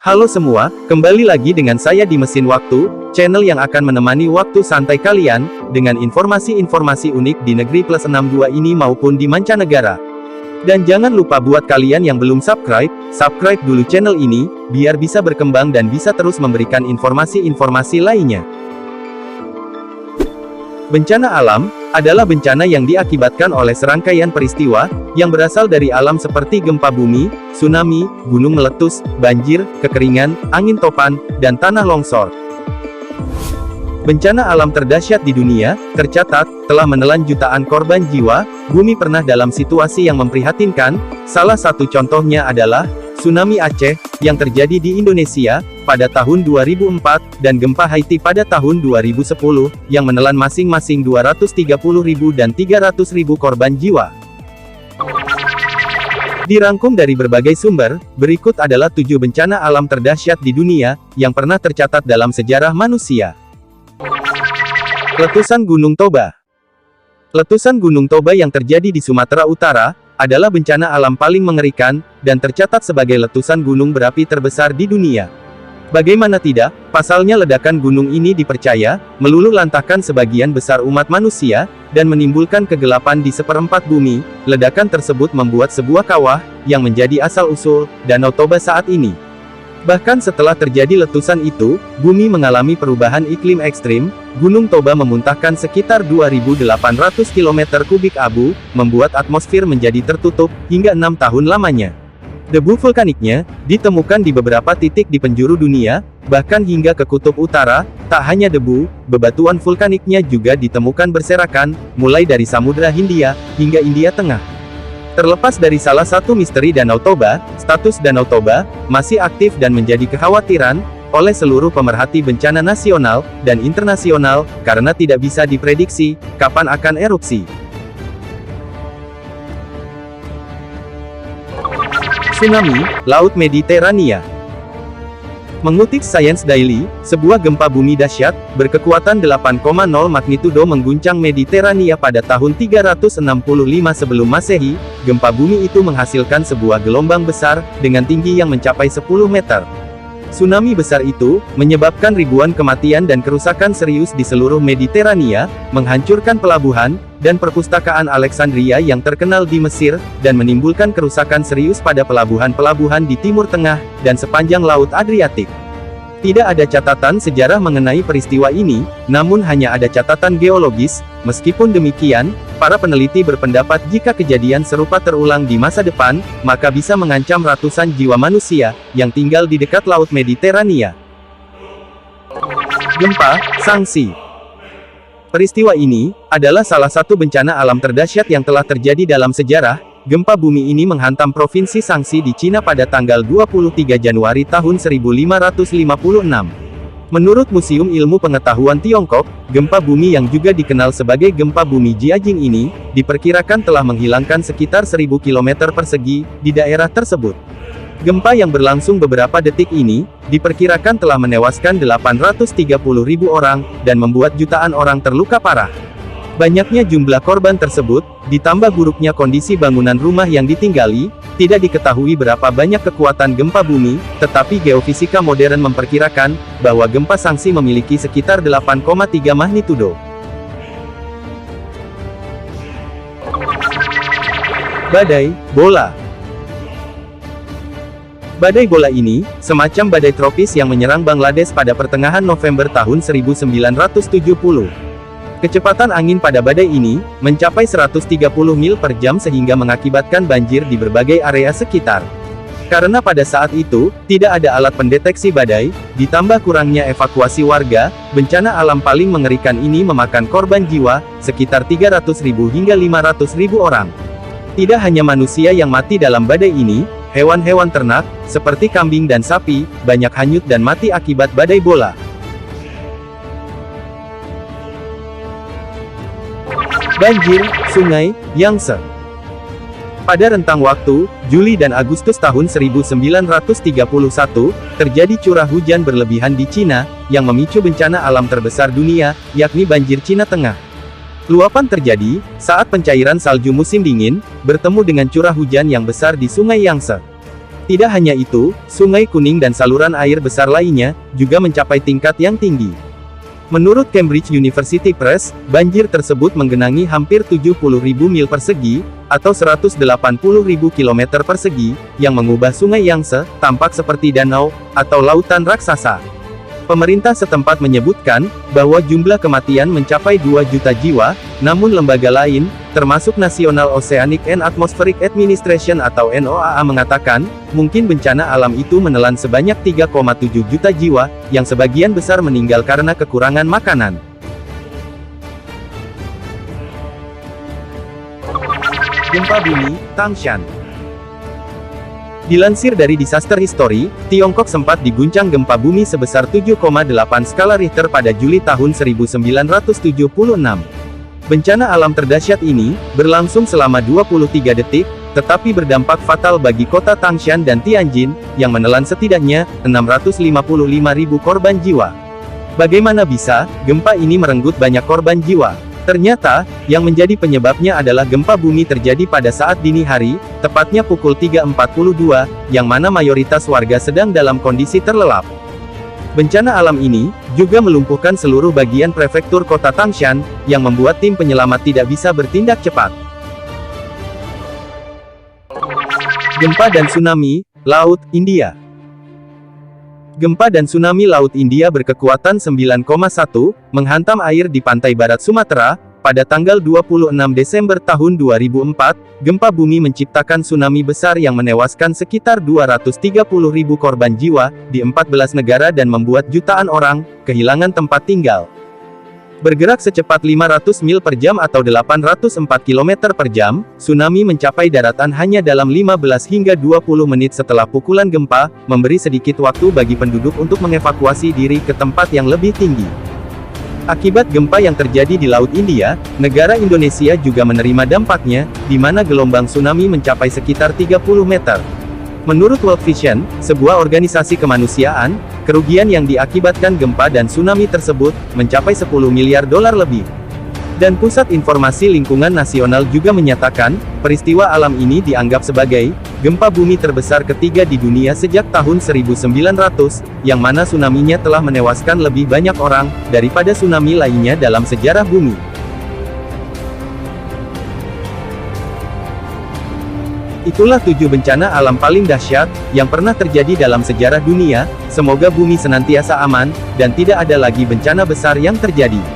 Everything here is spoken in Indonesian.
Halo semua, kembali lagi dengan saya di Mesin Waktu, channel yang akan menemani waktu santai kalian, dengan informasi-informasi unik di negeri plus 62 ini maupun di mancanegara. Dan jangan lupa buat kalian yang belum subscribe dulu channel ini, biar bisa berkembang dan bisa terus memberikan informasi-informasi lainnya. Bencana alam adalah bencana yang diakibatkan oleh serangkaian peristiwa yang berasal dari alam seperti gempa bumi, tsunami, gunung meletus, banjir, kekeringan, angin topan, dan tanah longsor. Bencana alam terdahsyat di dunia tercatat telah menelan jutaan korban jiwa. Bumi pernah dalam situasi yang memprihatinkan. Salah satu contohnya adalah tsunami Aceh yang terjadi di Indonesia pada tahun 2004, dan gempa Haiti pada tahun 2010, yang menelan masing-masing 230.000 dan 300.000 korban jiwa. Dirangkum dari berbagai sumber, berikut adalah 7 bencana alam terdahsyat di dunia, yang pernah tercatat dalam sejarah manusia. Letusan Gunung Toba. Letusan Gunung Toba yang terjadi di Sumatera Utara, adalah bencana alam paling mengerikan, dan tercatat sebagai letusan gunung berapi terbesar di dunia. Bagaimana tidak, pasalnya ledakan gunung ini dipercaya meluluh lantahkan sebagian besar umat manusia, dan menimbulkan kegelapan di seperempat bumi. Ledakan tersebut membuat sebuah kawah, yang menjadi asal-usul Danau Toba saat ini. Bahkan setelah terjadi letusan itu, bumi mengalami perubahan iklim ekstrim. Gunung Toba memuntahkan sekitar 2.800 km kubik abu, membuat atmosfer menjadi tertutup, hingga 6 tahun lamanya. Debu vulkaniknya ditemukan di beberapa titik di penjuru dunia, bahkan hingga ke kutub utara. Tak hanya debu, bebatuan vulkaniknya juga ditemukan berserakan, mulai dari Samudra Hindia, hingga India Tengah. Terlepas dari salah satu misteri Danau Toba, status Danau Toba masih aktif dan menjadi kekhawatiran oleh seluruh pemerhati bencana nasional dan internasional, karena tidak bisa diprediksi kapan akan erupsi. Tsunami Laut Mediterania. Mengutip Science Daily, sebuah gempa bumi dahsyat berkekuatan 8,0 magnitudo mengguncang Mediterania pada tahun 365 sebelum Masehi. Gempa bumi itu menghasilkan sebuah gelombang besar dengan tinggi yang mencapai 10 meter. Tsunami besar itu menyebabkan ribuan kematian dan kerusakan serius di seluruh Mediterania, menghancurkan pelabuhan dan perpustakaan Alexandria yang terkenal di Mesir, dan menimbulkan kerusakan serius pada pelabuhan-pelabuhan di Timur Tengah dan sepanjang Laut Adriatik. Tidak ada catatan sejarah mengenai peristiwa ini, namun hanya ada catatan geologis. Meskipun demikian, para peneliti berpendapat jika kejadian serupa terulang di masa depan, maka bisa mengancam ratusan jiwa manusia yang tinggal di dekat Laut Mediterania. Gempa Sangsi. Peristiwa ini adalah salah satu bencana alam terdahsyat yang telah terjadi dalam sejarah. Gempa bumi ini menghantam provinsi Sangsi di Cina pada tanggal 23 Januari tahun 1556. Menurut Museum Ilmu Pengetahuan Tiongkok, gempa bumi yang juga dikenal sebagai gempa bumi Jiajing ini, diperkirakan telah menghilangkan sekitar 1000 km persegi di daerah tersebut. Gempa yang berlangsung beberapa detik ini, diperkirakan telah menewaskan 830.000 orang, dan membuat jutaan orang terluka parah. Banyaknya jumlah korban tersebut, ditambah buruknya kondisi bangunan rumah yang ditinggali, tidak diketahui berapa banyak kekuatan gempa bumi, tetapi geofisika modern memperkirakan bahwa gempa Sangsi memiliki sekitar 8,3 magnitudo. Badai Bola. Badai bola ini, semacam badai tropis yang menyerang Bangladesh pada pertengahan November tahun 1970. Kecepatan angin pada badai ini mencapai 130 mil per jam sehingga mengakibatkan banjir di berbagai area sekitar. Karena pada saat itu, tidak ada alat pendeteksi badai, ditambah kurangnya evakuasi warga, bencana alam paling mengerikan ini memakan korban jiwa, sekitar 300.000 hingga 500.000 orang. Tidak hanya manusia yang mati dalam badai ini, hewan-hewan ternak, seperti kambing dan sapi, banyak hanyut dan mati akibat badai bola. Banjir Sungai Yangtze. Pada rentang waktu Juli dan Agustus tahun 1931, terjadi curah hujan berlebihan di Cina, yang memicu bencana alam terbesar dunia, yakni banjir Cina Tengah. Luapan terjadi saat pencairan salju musim dingin bertemu dengan curah hujan yang besar di Sungai Yangtze. Tidak hanya itu, Sungai Kuning dan saluran air besar lainnya, juga mencapai tingkat yang tinggi. Menurut Cambridge University Press, banjir tersebut menggenangi hampir 70.000 mil persegi, atau 180.000 km persegi, yang mengubah Sungai Yangtze, tampak seperti danau, atau lautan raksasa. Pemerintah setempat menyebutkan, bahwa jumlah kematian mencapai 2 juta jiwa, namun lembaga lain, termasuk National Oceanic and Atmospheric Administration atau NOAA mengatakan, mungkin bencana alam itu menelan sebanyak 3,7 juta jiwa, yang sebagian besar meninggal karena kekurangan makanan. Gempa bumi, Tangshan. Dilansir dari Disaster History, Tiongkok sempat diguncang gempa bumi sebesar 7,8 skala Richter pada Juli tahun 1976. Bencana alam terdahsyat ini, berlangsung selama 23 detik, tetapi berdampak fatal bagi kota Tangshan dan Tianjin, yang menelan setidaknya 655.000 korban jiwa. Bagaimana bisa, gempa ini merenggut banyak korban jiwa? Ternyata, yang menjadi penyebabnya adalah gempa bumi terjadi pada saat dini hari, tepatnya pukul 3.42, yang mana mayoritas warga sedang dalam kondisi terlelap. Bencana alam ini, juga melumpuhkan seluruh bagian prefektur kota Tangshan, yang membuat tim penyelamat tidak bisa bertindak cepat. Gempa dan tsunami, Laut India. Gempa dan tsunami Laut India berkekuatan 9,1, menghantam air di pantai barat Sumatera, pada tanggal 26 Desember tahun 2004, gempa bumi menciptakan tsunami besar yang menewaskan sekitar 230.000 korban jiwa, di 14 negara dan membuat jutaan orang, kehilangan tempat tinggal. Bergerak secepat 500 mil per jam atau 804 km per jam, tsunami mencapai daratan hanya dalam 15 hingga 20 menit setelah pukulan gempa, memberi sedikit waktu bagi penduduk untuk mengevakuasi diri ke tempat yang lebih tinggi. Akibat gempa yang terjadi di Laut India, negara Indonesia juga menerima dampaknya, di mana gelombang tsunami mencapai sekitar 30 meter. Menurut World Vision, sebuah organisasi kemanusiaan, kerugian yang diakibatkan gempa dan tsunami tersebut, mencapai 10 miliar dolar lebih. Dan Pusat Informasi Lingkungan Nasional juga menyatakan, peristiwa alam ini dianggap sebagai, gempa bumi terbesar ketiga di dunia sejak tahun 1900, yang mana tsunami-nya telah menewaskan lebih banyak orang, daripada tsunami lainnya dalam sejarah bumi. Itulah 7 bencana alam paling dahsyat, yang pernah terjadi dalam sejarah dunia. Semoga bumi senantiasa aman, dan tidak ada lagi bencana besar yang terjadi.